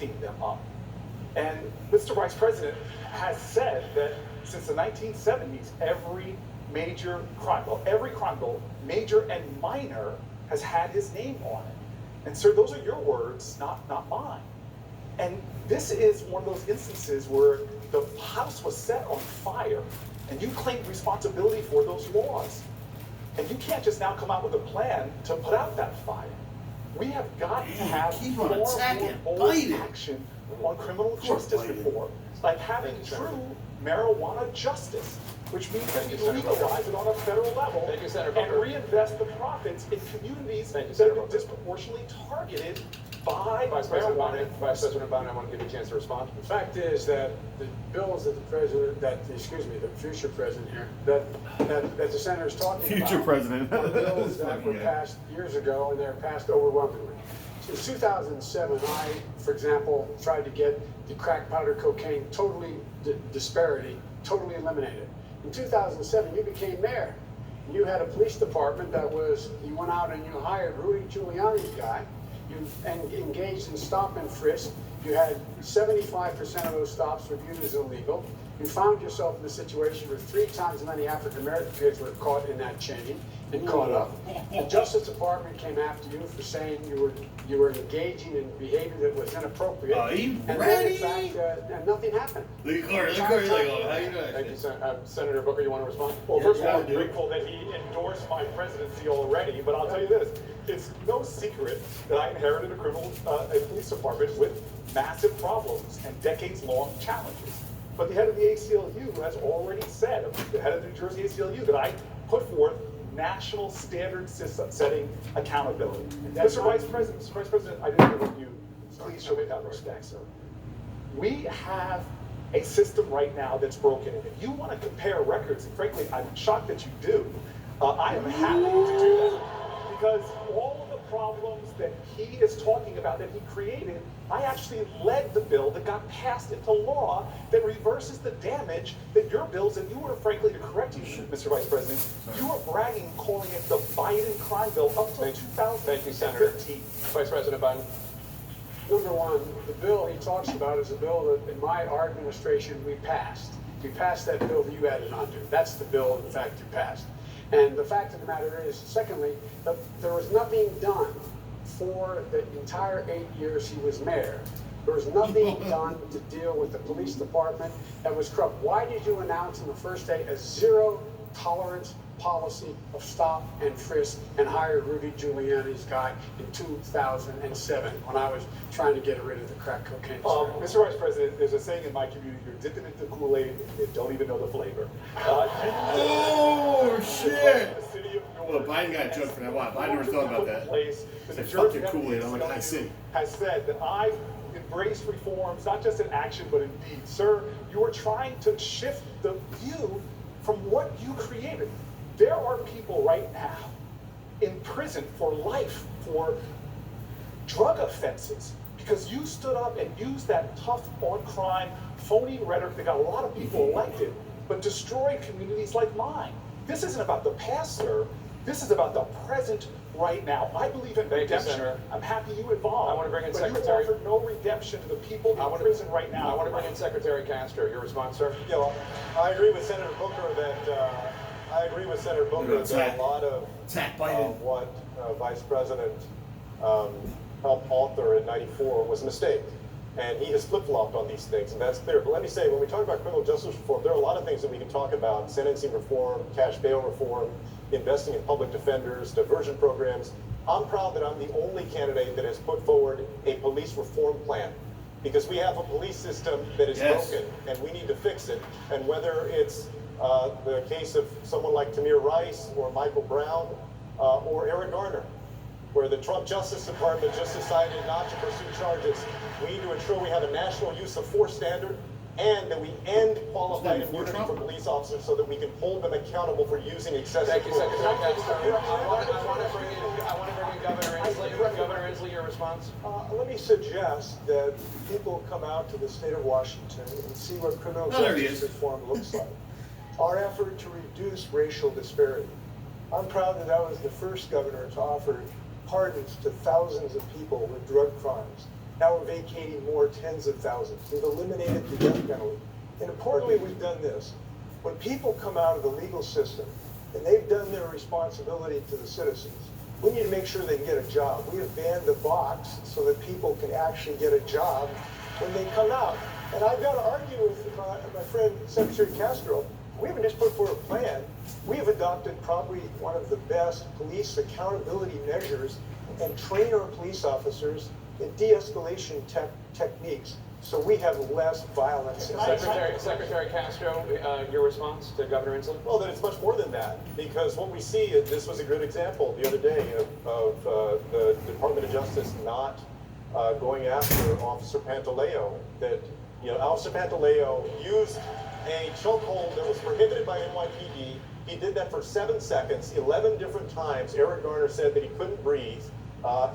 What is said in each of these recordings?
lifting them up. And Mr. Vice President has said that since the 1970s, every major crime bill, major and minor, has had his name on it. And sir, those are your words, not mine. And this is one of those instances where the house was set on fire and you claimed responsibility for those laws. And you can't just now come out with a plan to put out that fire. We have got to have more bold action on criminal justice reform, like having true marijuana justice, which means that we legalize it on a federal level and reinvest the profits in communities that have been disproportionately targeted by marijuana. Vice President Biden, I want to give you a chance to respond. The fact is that the bills that the future president here, that the senator is talking about. Future president. Are bills that were passed years ago, and they're passed overwhelmingly. Since 2007, I, for example, tried to get the crack powder cocaine disparity totally eliminated. In 2007, you became mayor. You had a police department you went out and you hired Rudy Giuliani's guy. You engaged in stop and frisk. You had 75% of those stops reviewed as illegal. You found yourself in a situation where 3 times as many African-American kids were caught in that chain and caught up. The Justice Department came after you for saying you were engaging in behavior that was inappropriate. Are you and ready? then, in fact, nothing happened. Look at Corey, how you doing? Thank you, Senator Booker. You want to respond? Well, first of all, I'm grateful that he endorsed my presidency already, but I'll tell you this, it's no secret that I inherited a police department with massive problems and decades-long challenges. But the head of the ACLU has already said, the head of the New Jersey ACLU, that I put forth national standard setting accountability. Mr. Vice President, I didn't interrupt you. Please show me that respect, sir. We have a system right now that's broken. And if you want to compare records, and frankly, I'm shocked that you do, I am happy to do that. Because all of the problems that he is talking about, that he created, I actually led the bill that got passed into law that reverses the damage that your bills, and you were, frankly, to correct you, Mr. Vice President, you were bragging, calling it the Biden crime bill up to 2015. Thank you, Senator. Vice President Biden. Number one, the bill he talks about is a bill that in our administration we passed. We passed that bill that you added onto. That's the bill, in fact, you passed. And the fact of the matter is, secondly, that there was nothing done for the entire 8 years he was mayor. There was nothing done to deal with the police department that was corrupt. Why did you announce on the first day a zero-tolerance policy of stop and frisk and hire Rudy Giuliani's guy in 2007 when I was trying to get rid of the crack cocaine? Mr. Vice President, there's a saying in my community, you're dipping into Kool-Aid and don't even know the flavor. Oh, shit! The city of Well, Biden got judged for that. Wow, Biden never thought about that. The fuck your Kool-Aid, I'm like, I see. Has said that I've embraced reforms, not just in action, but in deed. Sir, you are trying to shift the view from what you created. There are people right now in prison for life for drug offenses because you stood up and used that tough on crime, phony rhetoric that got a lot of people elected, but destroyed communities like mine. This isn't about the past, sir. This is about the present right now. I believe in redemption. Senator. I'm happy you involved. I want to bring in but Secretary. you offer no redemption to the people in prison right now. I want to bring in Secretary Castro. Your response, sir? Yeah, well, I agree with Senator Booker that a lot of what Vice President helped author in '94 was a mistake. And he has flip-flopped on these things, and that's clear. But let me say, when we talk about criminal justice reform, there are a lot of things that we can talk about: sentencing reform, cash bail reform, investing in public defenders, diversion programs. I'm proud that I'm the only candidate that has put forward a police reform plan, because we have a police system that is broken, and we need to fix it. And whether it's the case of someone like Tamir Rice or Michael Brown or Eric Garner, where the Trump Justice Department just decided not to pursue charges, we need to ensure we have a national use of force standard, and that we end qualified immunity for police officers so that we can hold them accountable for using excessive force. Thank you, Secretary Castro. I want to bring in Governor Inslee. Governor Inslee, your response? Let me suggest that people come out to the state of Washington and see what criminal justice reform looks like. Our effort to reduce racial disparity. I'm proud that I was the first governor to offer pardons to thousands of people with drug crimes. Now we're vacating more tens of thousands. We've eliminated the death penalty. And importantly, we've done this. When people come out of the legal system and they've done their responsibility to the citizens, we need to make sure they can get a job. We have banned the box so that people can actually get a job when they come out. And I've got to argue with my friend Secretary Castro. We haven't just put forward a plan. We have adopted probably one of the best police accountability measures and train our police officers in de-escalation techniques so we have less violence. Secretary Castro, your response to Governor Inslee? Well, then it's much more than that, because what we see, this was a good example the other day of the Department of Justice not going after Officer Pantaleo. That, Officer Pantaleo used a chokehold that was prohibited by NYPD. He did that for 7 seconds, 11 different times. Eric Garner said that he couldn't breathe.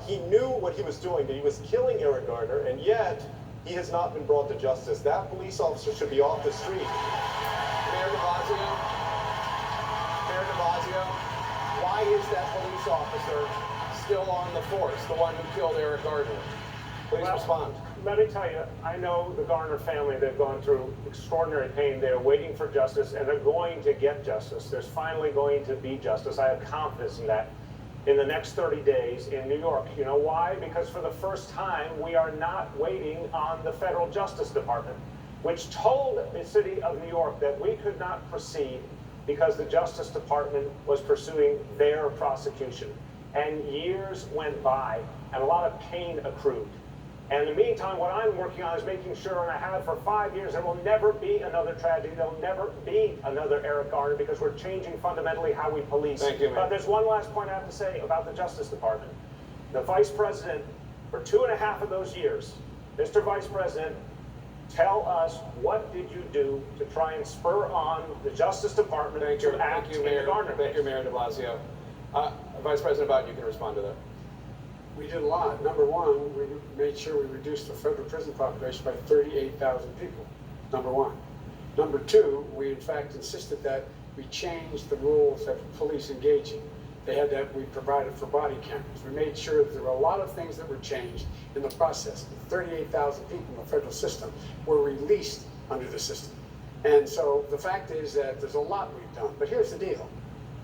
He knew what he was doing, that he was killing Eric Garner, and yet he has not been brought to justice. That police officer should be off the street. Mayor de Blasio, why is that police officer still on the force, the one who killed Eric Garner? Please respond. Let me tell you, I know the Garner family, they've gone through extraordinary pain. They're waiting for justice, and they're going to get justice. There's finally going to be justice. I have confidence in that. In the next 30 days in New York. You know why? Because for the first time, we are not waiting on the federal Justice Department, which told the city of New York that we could not proceed because the Justice Department was pursuing their prosecution. And years went by, and a lot of pain accrued. And in the meantime, what I'm working on is making sure, and I have for 5 years, there will never be another tragedy. There will never be another Eric Garner, because we're changing fundamentally how we police. Thank you, But there's one last point I have to say about the Justice Department. The Vice President, for 2.5 of those years, Mr. Vice President, tell us, what did you do to try and spur on the Justice Department to act in the Garner case? Thank you, Mayor de Blasio. Vice President Biden, you can respond to that. We did a lot. Number one, we made sure we reduced the federal prison population by 38,000 people. Number one. Number two, we in fact insisted that we changed the rules of police engaging. We provided for body cameras. We made sure that there were a lot of things that were changed in the process. 38,000 people in the federal system were released under the system. And so the fact is that there's a lot we've done. But here's the deal.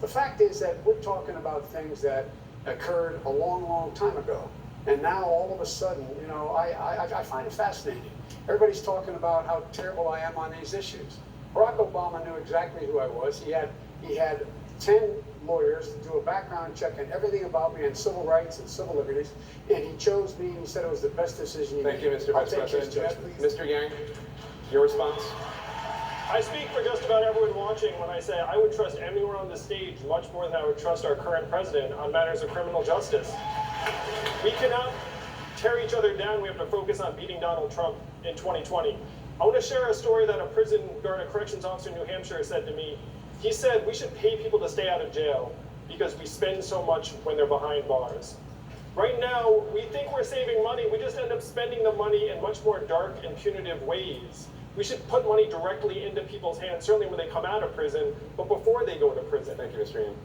The fact is that we're talking about things that occurred a long, long time ago. And now all of a sudden, I find it fascinating. Everybody's talking about how terrible I am on these issues. Barack Obama knew exactly who I was. He had 10 lawyers to do a background check on everything about me on civil rights and civil liberties, and he chose me, and he said it was the best decision he made. Thank you, Mr. Vice President. Mr. Yang, your response? I speak for just about everyone watching when I say I would trust anyone on the stage much more than I would trust our current president on matters of criminal justice. We cannot tear each other down. We have to focus on beating Donald Trump in 2020. I want to share a story that a prison guard, a corrections officer in New Hampshire, said to me. He said we should pay people to stay out of jail because we spend so much when they're behind bars. Right now, we think we're saving money. We just end up spending the money in much more dark and punitive ways. We should put money directly into people's hands, certainly when they come out of prison, but before they go to prison. Thank you, Mr. Yang.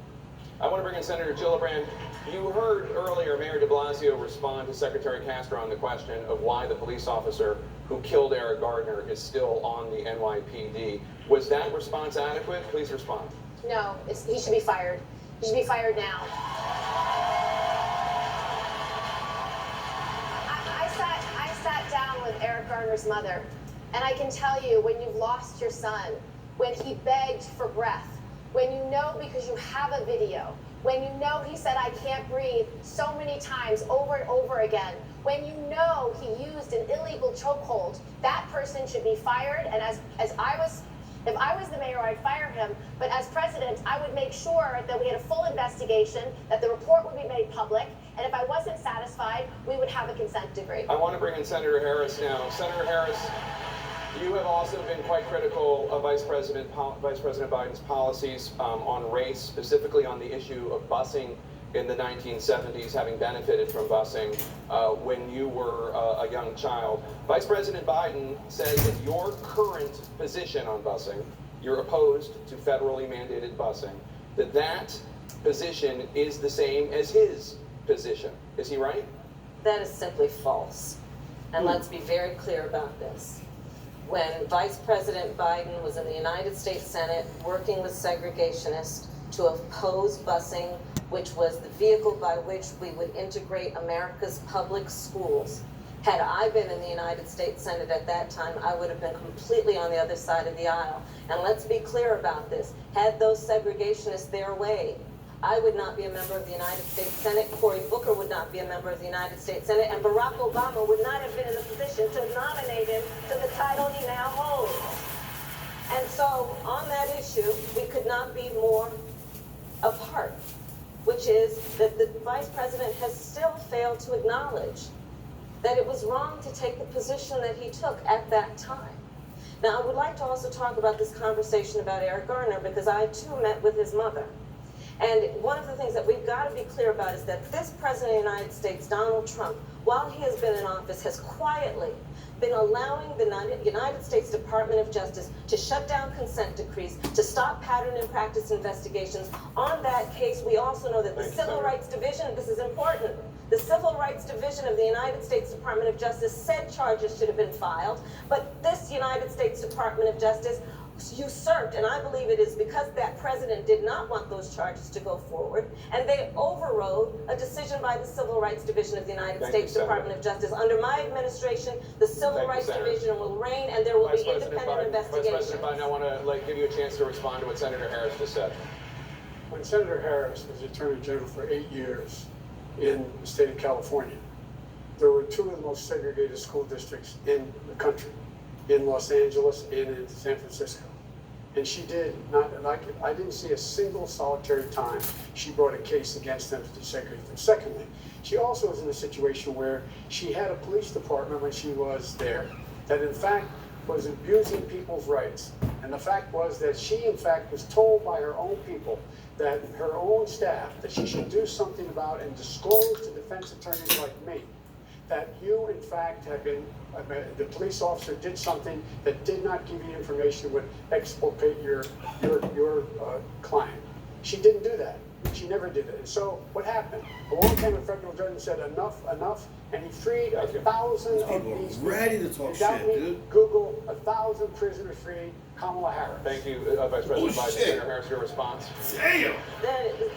I want to bring in Senator Gillibrand. You heard earlier Mayor de Blasio respond to Secretary Castro on the question of why the police officer who killed Eric Garner is still on the NYPD. Was that response adequate? Please respond. No, he should be fired. He should be fired now. I sat down with Eric Garner's mother, and I can tell you, when you've lost your son, when he begged for breath, when you know because you have a video, when you know he said, I can't breathe so many times over and over again, when you know he used an illegal chokehold, that person should be fired. And if I was the mayor, I'd fire him. But as president, I would make sure that we had a full investigation, that the report would be made public, and if I wasn't satisfied, we would have a consent decree. I want to bring in Senator Harris now. Senator Harris, you have also been quite critical of Vice President Biden's policies on race, specifically on the issue of busing in the 1970s, having benefited from busing when you were a young child. Vice President Biden says that your current position on busing, you're opposed to federally mandated busing, that position is the same as his position. Is he right? That is simply false. And let's be very clear about this. When Vice President Biden was in the United States Senate working with segregationists to oppose busing, which was the vehicle by which we would integrate America's public schools, had I been in the United States Senate at that time, I would have been completely on the other side of the aisle. And let's be clear about this. Had those segregationists their way, I would not be a member of the United States Senate, Cory Booker would not be a member of the United States Senate, and Barack Obama would not have been in a position to nominate him to the title he now holds. And so, on that issue, we could not be more apart, which is that the Vice President has still failed to acknowledge that it was wrong to take the position that he took at that time. Now, I would like to also talk about this conversation about Eric Garner, because I too met with his mother. And one of the things that we've got to be clear about is that this President of the United States, Donald Trump, while he has been in office, has quietly been allowing the United States Department of Justice to shut down consent decrees, to stop pattern and practice investigations. On that case, we also know that the Civil Rights Division, this is important, the Civil Rights Division of the United States Department of Justice said charges should have been filed, but this United States Department of Justice usurped, and I believe it is because that president did not want those charges to go forward, and they overrode a decision by the Civil Rights Division of the United States Department of Justice. Under my administration, the Civil Rights Division will reign, and there will be independent investigations. Vice President Biden, I want to give you a chance to respond to what Senator Harris just said. When Senator Harris was Attorney General for 8 years in the state of California, there were two of the most segregated school districts in the country, in Los Angeles and in San Francisco. And she did not, and I didn't see a single solitary time she brought a case against them to desegregate them. Secondly, she also was in a situation where she had a police department when she was there that in fact was abusing people's rights. And the fact was that she in fact was told by her own people, that her own staff, that she should do something about and disclose to defense attorneys like me that you, in fact, have been, the police officer did something that did not give you information would exculpate your client. She didn't do that. She never did it. And so what happened? Along came a federal judge and said, enough, and he freed 1,000 of these people. Ready to talk Without shit, me, dude. Google 1,000 prisoners freed, Kamala Harris. Thank you, Vice President Biden. shit. Senator Harris, your response. Damn!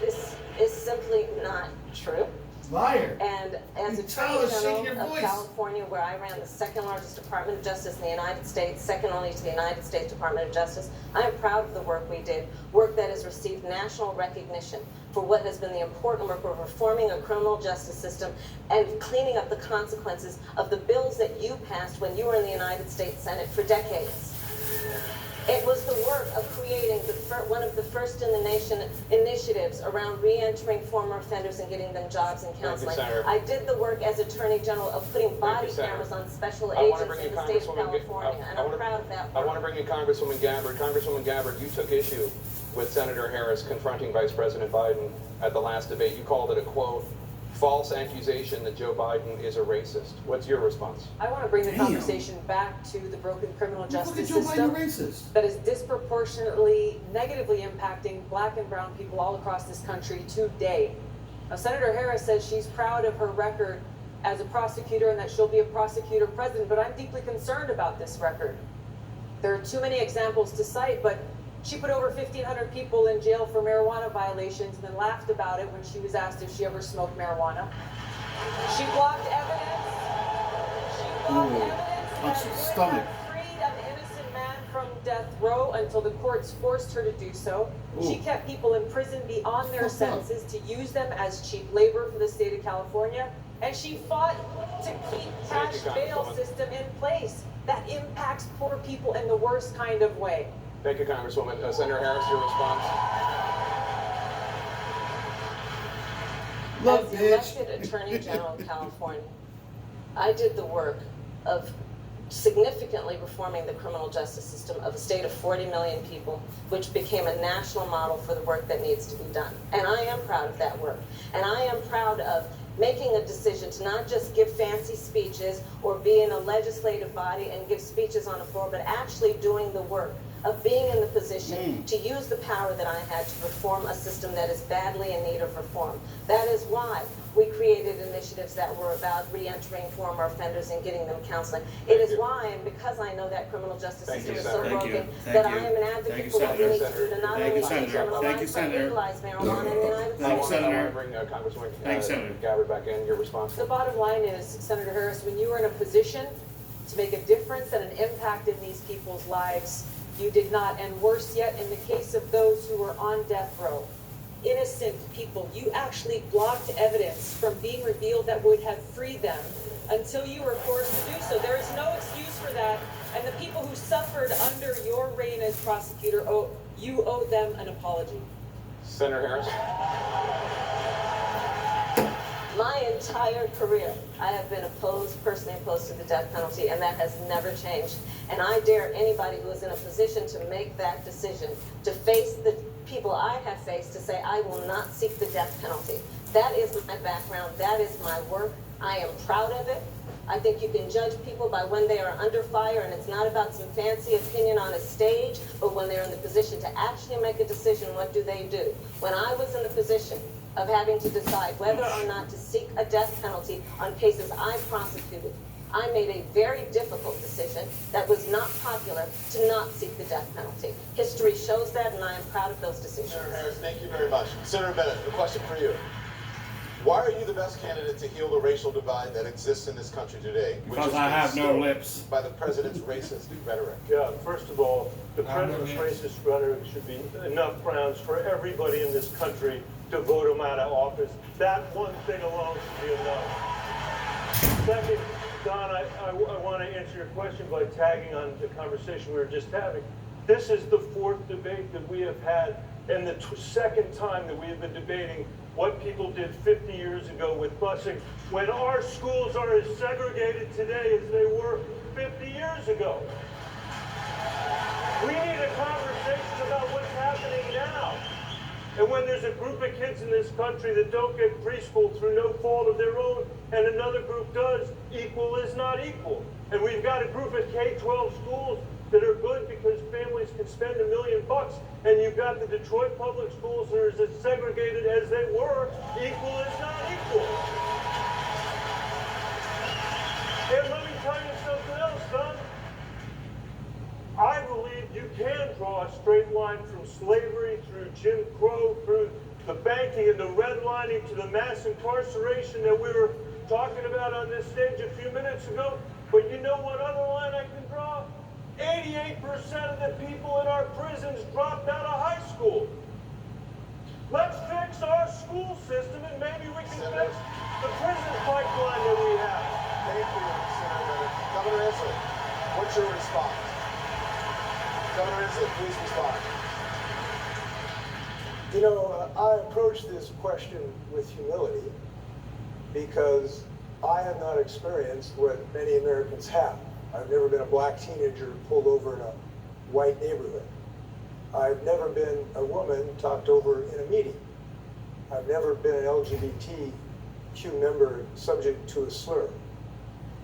This is simply not true. Liar. And as You tell Attorney us, shake General your of voice. California, where I ran the second largest Department of Justice in the United States, second only to the United States Department of Justice, I am proud of the work we did, work that has received national recognition for what has been the important work of reforming a criminal justice system and cleaning up the consequences of the bills that you passed when you were in the United States Senate for decades. It was the work of creating one of the first in the nation initiatives around re-entering former offenders and getting them jobs and counseling. I did the work as Attorney General of putting body cameras on special agents in the state of California, and I'm proud of that work. I want to bring in Congresswoman Gabbard. Congresswoman Gabbard, you took issue with Senator Harris confronting Vice President Biden at the last debate. You called it a, quote, false accusation that Joe Biden is a racist. What's your response? I want to bring the conversation back to the broken criminal justice system that is disproportionately negatively impacting black and brown people all across this country today. Now, Senator Harris says she's proud of her record as a prosecutor and that she'll be a prosecutor president, but I'm deeply concerned about this record. There are too many examples to cite, but she put over 1,500 people in jail for marijuana violations and then laughed about it when she was asked if she ever smoked marijuana. She blocked evidence. Punch the stomach. Freed an innocent man from death row until the courts forced her to do so. Ooh. She kept people in prison beyond their sentences to use them as cheap labor for the state of California. And she fought to keep cash bail system in place that impacts poor people in the worst kind of way. Thank you, Congresswoman. Senator Harris, your response. As the elected Attorney General of California, I did the work of significantly reforming the criminal justice system of a state of 40 million people, which became a national model for the work that needs to be done. And I am proud of that work. And I am proud of making a decision to not just give fancy speeches or be in a legislative body and give speeches on the floor, but actually doing the work of being in the position to use the power that I had to reform a system that is badly in need of reform. That is why we created initiatives that were about re-entering former offenders and getting them counseling. It is why, and because I know that criminal justice system is so broken, that I am an advocate for what we need to do to not only decriminalize but legalize marijuana in the United States. I want to bring Congresswoman Gabbard back in. Your response. The bottom line is, Senator Harris, when you were in a position to make a difference and an impact in these people's lives, you did not. And worse yet, in the case of those who were on death row, innocent people, you actually blocked evidence from being revealed that would have freed them until you were forced to do so. There is no excuse for that. And the people who suffered under your reign as prosecutor, you owe them an apology. Senator Harris. My entire career, I have been personally opposed to the death penalty, and that has never changed. And I dare anybody who is in a position to make that decision, to face the people I have faced, to say, I will not seek the death penalty. That is my background. That is my work. I am proud of it. I think you can judge people by when they are under fire, and it's not about some fancy opinion on a stage, but when they're in the position to actually make a decision, what do they do? When I was in the position of having to decide whether or not to seek a death penalty on cases I prosecuted, I made a very difficult decision that was not popular to not seek the death penalty. History shows that, and I am proud of those decisions. Senator Harris, thank you very much. Senator Bennett, a question for you. Why are you the best candidate to heal the racial divide that exists in this country today? Because I have no lips. By the president's racist rhetoric. Yeah, first of all, the president's racist rhetoric should be enough grounds for everybody in this country to vote him out of office. That one thing alone should be enough. Second, Don, I want to answer your question by tagging on the conversation we were just having. This is the fourth debate that we have had, and the second time that we have been debating what people did 50 years ago with busing, when our schools are as segregated today as they were 50 years ago. We need a conversation about what's happening now. And when there's a group of kids in this country that don't get preschool through no fault of their own, and another group does, equal is not equal. And we've got a group of K-12 schools that are good because families can spend $1 million, and you've got the Detroit public schools that are as segregated as they were. Equal is not equal. And let me tell you something else, son. I believe you can draw a straight line from slavery through Jim Crow, through the banking and the redlining to the mass incarceration that we were talking about on this stage a few minutes ago. But you know what other line I can draw? 88% of the people in our prisons dropped out of high school. Let's fix our school system, and maybe we can fix the prison pipeline that we have. Thank you, Senator. Governor Inslee, what's your response? Governor Inslee, please respond. You know, I approach this question with humility because I have not experienced what many Americans have. I've never been a black teenager pulled over in a white neighborhood. I've never been a woman talked over in a meeting. I've never been an LGBTQ member subject to a slur.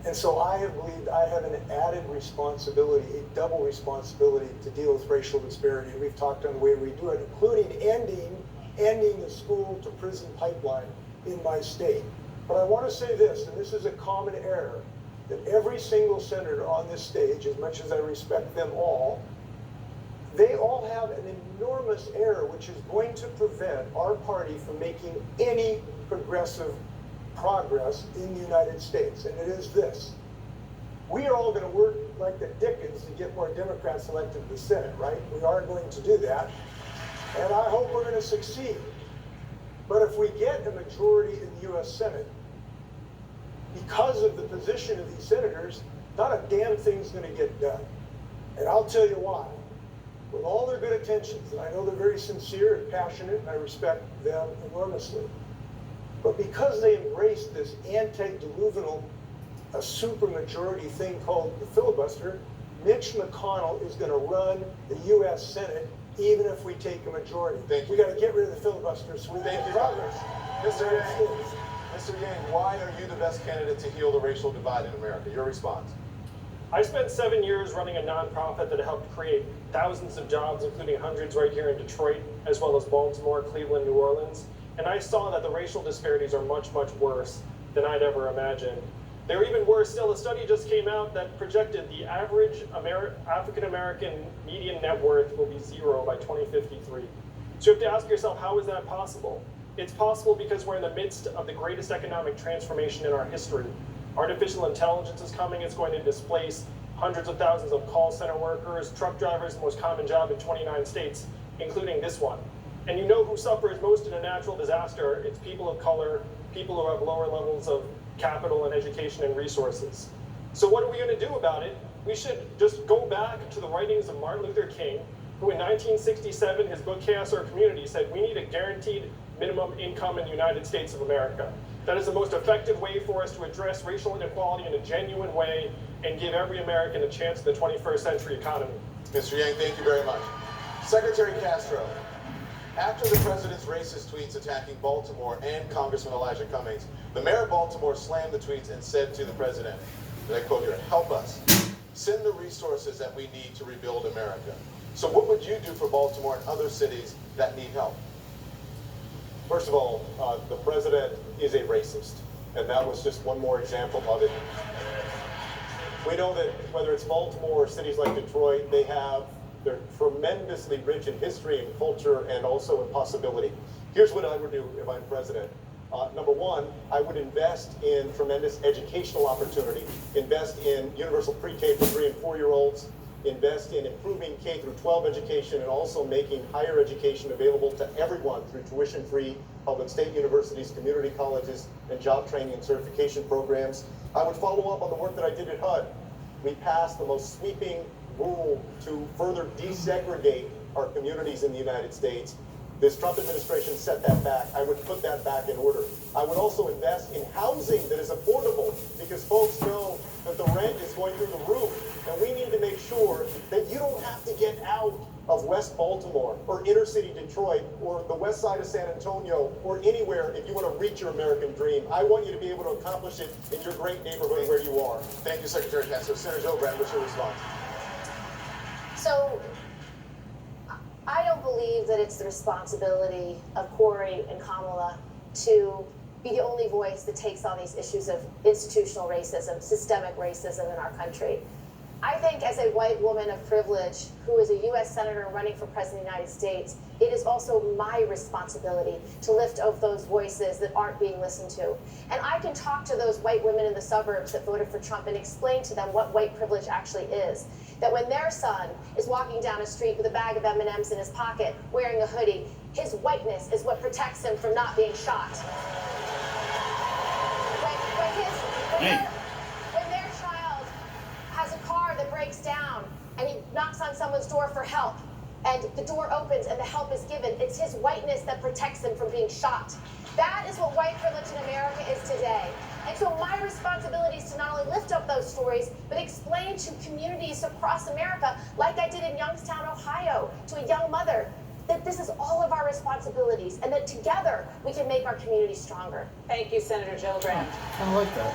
And so I have believed I have an added responsibility, a double responsibility to deal with racial disparity. And we've talked on the way we do it, including ending the school to prison pipeline in my state. But I want to say this, and this is a common error, that every single senator on this stage, as much as I respect them all, they all have an enormous error which is going to prevent our party from making any progressive progress in the United States. And it is this. We are all going to work like the Dickens to get more Democrats elected to the Senate, right? We are going to do that. And I hope we're going to succeed. But if we get a majority in the U.S. Senate, because of the position of these senators, not a damn thing's going to get done. And I'll tell you why. With all their good intentions, and I know they're very sincere and passionate, and I respect them enormously, but because they embraced this antediluvial, a supermajority thing called the filibuster, Mitch McConnell is going to run the U.S. Senate even if we take a majority. We got to get rid of the filibuster so we make progress. Mr. Yang, why are you the best candidate to heal the racial divide in America? Your response. I spent 7 years running a nonprofit that helped create thousands of jobs, including hundreds right here in Detroit, as well as Baltimore, Cleveland, New Orleans. And I saw that the racial disparities are much, much worse than I'd ever imagined. They're even worse still. A study just came out that projected the average African-American median net worth will be 0 by 2053. So you have to ask yourself, how is that possible? It's possible because we're in the midst of the greatest economic transformation in our history. Artificial intelligence is coming. It's going to displace hundreds of thousands of call center workers, truck drivers, the most common job in 29 states, including this one. And you know who suffers most in a natural disaster? It's people of color, people who have lower levels of capital and education and resources. So what are we going to do about it? We should just go back to the writings of Martin Luther King, who in 1967, his book Chaos Our Community, said we need a guaranteed minimum income in the United States of America. That is the most effective way for us to address racial inequality in a genuine way and give every American a chance in the 21st century economy. Mr. Yang, thank you very much. Secretary Castro, after the president's racist tweets attacking Baltimore and Congressman Elijah Cummings, the mayor of Baltimore slammed the tweets and said to the president, and I quote here, "Help us. Send the resources that we need to rebuild America." So what would you do for Baltimore and other cities that need help? First of all, the president is a racist, and that was just one more example of it. We know that whether it's Baltimore or cities like Detroit, they're tremendously rich in history and culture and also in possibility. Here's what I would do if I'm president. Number one, I would invest in tremendous educational opportunity, invest in universal pre-K for 3 and 4-year-olds, invest in improving K through 12 education and also making higher education available to everyone through tuition-free public state universities, community colleges, and job training and certification programs. I would follow up on the work that I did at HUD. We passed the most sweeping rule to further desegregate our communities in the United States. This Trump administration set that back. I would put that back in order. I would also invest in housing that is affordable because folks know that the rent is going through the roof. And we need to make sure that you don't have to get out of West Baltimore or inner city Detroit or the west side of San Antonio or anywhere if you want to reach your American dream. I want you to be able to accomplish it in your great neighborhood where you are. Thank you, Secretary Castro. Senator Gillibrand, what's your response? So I don't believe that it's the responsibility of Corey and Kamala to be the only voice that takes on these issues of institutional racism, systemic racism in our country. I think as a white woman of privilege who is a U.S. Senator running for President of the United States, it is also my responsibility to lift up those voices that aren't being listened to. And I can talk to those white women in the suburbs that voted for Trump and explain to them what white privilege actually is. That when their son is walking down a street with a bag of M&Ms in his pocket, wearing a hoodie, his whiteness is what protects him from not being shot. When their child has a car that breaks down and he knocks on someone's door for help and the door opens and the help is given, it's his whiteness that protects him from being shot. That is what white privilege in America is today. And so my responsibility is to not only lift up those stories, but explain to communities across America, like I did in Youngstown, Ohio, to a young mother, that this is all of our responsibilities and that together we can make our community stronger. Thank you, Senator Gillibrand. I like that.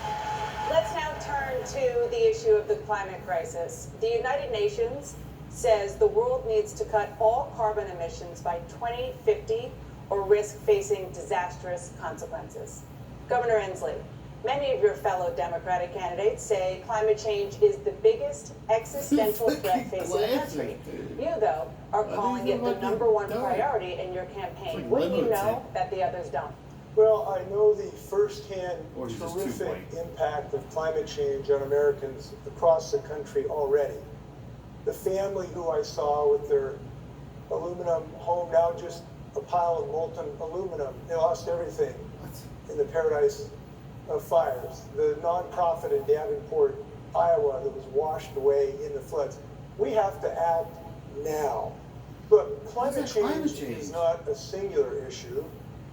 Let's now turn to the issue of the climate crisis. The United Nations says the world needs to cut all carbon emissions by 2050 or risk facing disastrous consequences. Governor Inslee, many of your fellow Democratic candidates say climate change is the biggest existential threat facing the country. You, though, are calling it the #1 priority in your campaign. Wouldn't you know that the others don't? Well, I know the firsthand terrific impact of climate change on Americans across the country already. The family who I saw with their aluminum home, now just a pile of molten aluminum, they lost everything in the Paradise of Fires. The nonprofit in Davenport, Iowa, that was washed away in the floods. We have to act now. Look, climate change is not a singular issue.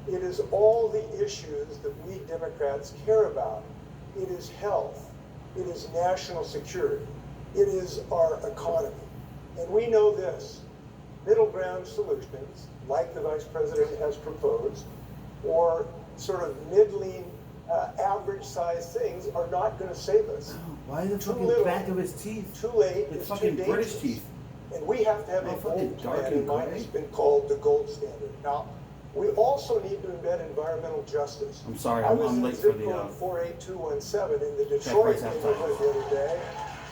It is all the issues that we Democrats care about. It is health. It is national security. It is our economy. And we know this. Middle ground solutions, like the Vice President has proposed, or sort of middling average-sized things are not going to save us. Why the Too fucking little, back of his teeth? too late, It's it's too fucking British dangerous. teeth. And we have to have Oh, a fucking bold dark plan, and and mine gray. has been called the gold standard. Now, we also need to embed environmental justice. I'm sorry, I I'm was in late the for zip the, code 48217 in the Detroit price half neighborhood the other day,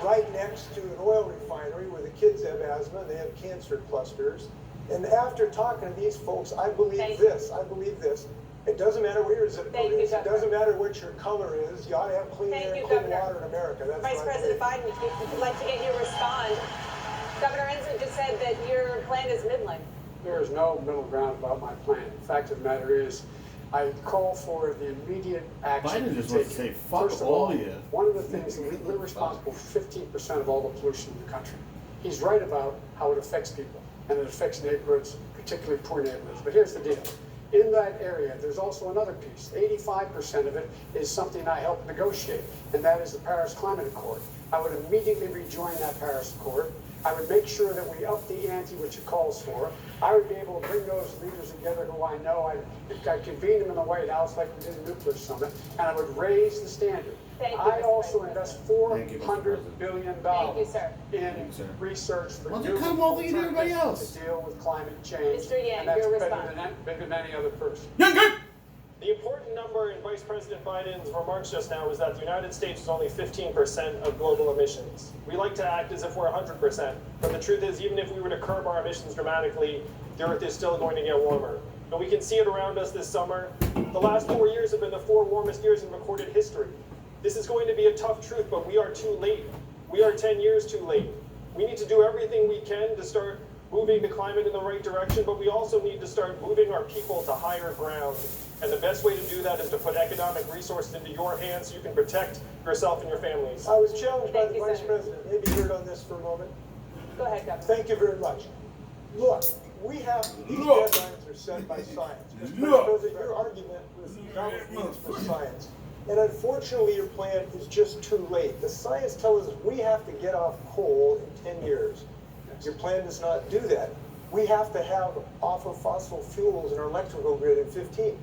right next to an oil refinery where the kids have asthma and they have cancer clusters. And after talking to these folks, I believe this. It doesn't matter where your zip code is. It doesn't matter what your color is. You ought to have clean air and clean water in America. That's Vice what I President believe. Biden, we'd like to get you to respond. Governor Inslee just said that your plan is midline. There is no middle ground about my plan. The fact of the matter is, I call for the immediate action. Biden just to wants to take. say, fuck First of all you. One of the things that we're responsible for 15% of all the pollution in the country. He's right about how it affects people, and it affects neighborhoods, particularly poor neighborhoods. But here's the deal. In that area, there's also another piece. 85% of it is something I helped negotiate, and that is the Paris Climate Accord. I would immediately rejoin that Paris Accord. I would make sure that we up the ante, which it calls for. I would be able to bring those leaders together who I know. I'd convene them in the White House like we did the nuclear summit, and I would raise the standard. I also invest $400 billion in research for Why don't new you cut them off like you do everybody alternatives else? to deal with climate change. Mr. Yang, and that's your bigger response. bigger than any other person. The important number in Vice President Biden's remarks just now was that the United States is only 15% of global emissions. We like to act as if we're 100%, but the truth is, even if we were to curb our emissions dramatically, the Earth is still going to get warmer. And we can see it around us this summer. The last 4 years have been the 4 warmest years in recorded history. This is going to be a tough truth, but we are too late. We are 10 years too late. We need to do everything we can to start moving the climate in the right direction, but we also need to start moving our people to higher ground. And the best way to do that is to put economic resources into your hands so you can protect yourself and your families. I was challenged by the Vice President. Maybe heard on this for a moment. Go ahead, Governor. Thank you very much. Look, we have, these deadlines are set by science. Mr. President, your argument was not used for science. And unfortunately, your plan is just too late. The science tells us we have to get off coal in 10 years. Your plan does not do that. We have to have off of fossil fuels in our electrical grid in 15.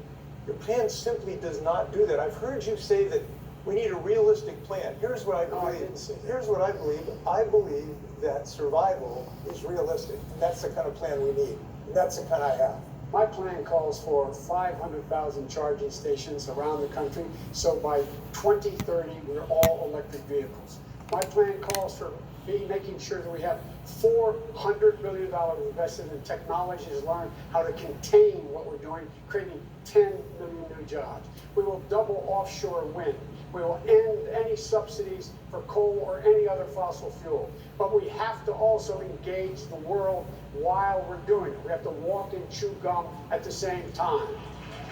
Your plan simply does not do that. I've heard you say that we need a realistic plan. Here's what I believe. Here's what I believe. I believe that survival is realistic. And that's the kind of plan we need. And that's the kind I have. My plan calls for 500,000 charging stations around the country, so by 2030, we're all electric vehicles. My plan calls for making sure that we have $400 billion invested in technology to learn how to contain what we're doing, creating 10 million new jobs. We will double offshore wind. We will end any subsidies for coal or any other fossil fuel. But we have to also engage the world while we're doing it. We have to walk and chew gum at the same time.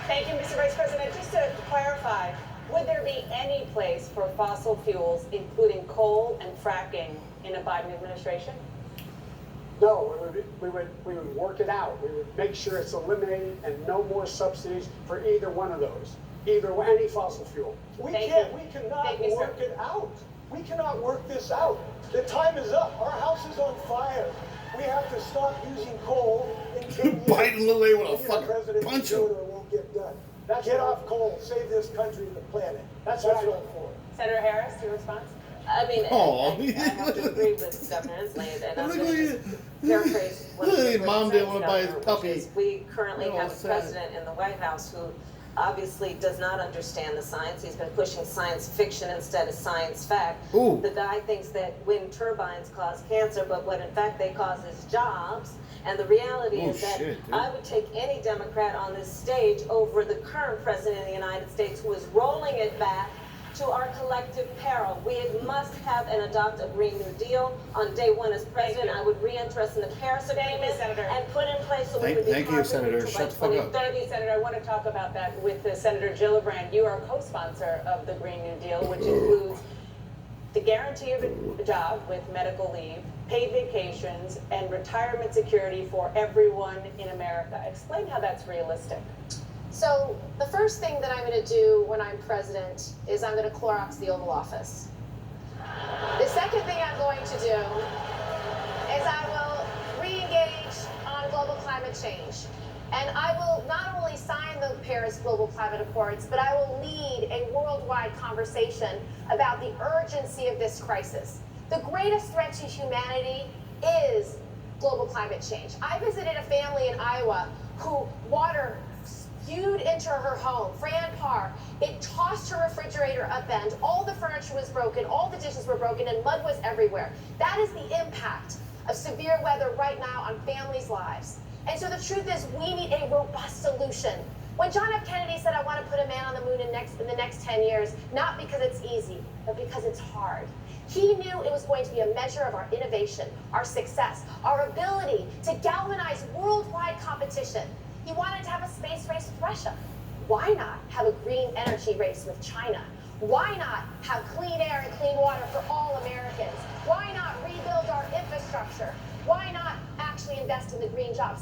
Thank you, Mr. Vice President. Just to clarify, would there be any place for fossil fuels, including coal and fracking, in a Biden administration? No, we would work it out. We would make sure it's eliminated and no more subsidies for either one of those, any fossil fuel. We cannot work it out. We cannot work this out. The time is up. Our house is on fire. We have to stop using coal in 10 years. Biden little lady with a fucking punch him. It won't get done. Get off coal. Save this country and the planet. That's what I'm for. Senator Harris, your response? I mean, I have to agree with Governor Inslee, and I'm going to just paraphrase what Mom didn't want to buy his Governor, puppy. which is we currently They're all have a sad. president in the White House who obviously does not understand the science. He's been pushing science fiction instead of science fact. Ooh. The guy thinks that wind turbines cause cancer, but what in fact they cause is jobs. And the reality is that I would take any Democrat on this stage over the current president of the United States who is rolling it back to our collective peril. We must have and adopt a Green New Deal. On day one as president, I would re-interest in the Paris Agreement and put in place so we would be carbon neutral by 2030. Thank you, Senator. I want to talk about that with Senator Gillibrand. You are a co-sponsor of the Green New Deal, which includes the guarantee of a job with medical leave, paid vacations, and retirement security for everyone in America. Explain how that's realistic. So the first thing that I'm going to do when I'm president is I'm going to Clorox the Oval Office. The second thing I'm going to do is I will re-engage on global climate change. And I will not only sign the Paris Global Climate Accords, but I will lead a worldwide conversation about the urgency of this crisis. The greatest threat to humanity is global climate change. I visited a family in Iowa who water spewed into her home. Fran Parr, it tossed her refrigerator upend. All the furniture was broken, all the dishes were broken, and mud was everywhere. That is the impact of severe weather right now on families' lives. And so the truth is, we need a robust solution. When John F. Kennedy said, I want to put a man on the moon in the next 10 years, not because it's easy, but because it's hard. He knew it was going to be a measure of our innovation, our success, our ability to galvanize worldwide competition. He wanted to have a space race with Russia. Why not have a green energy race with China? Why not have clean air and clean water for all Americans? Why not rebuild our infrastructure? Why not actually invest in the green jobs?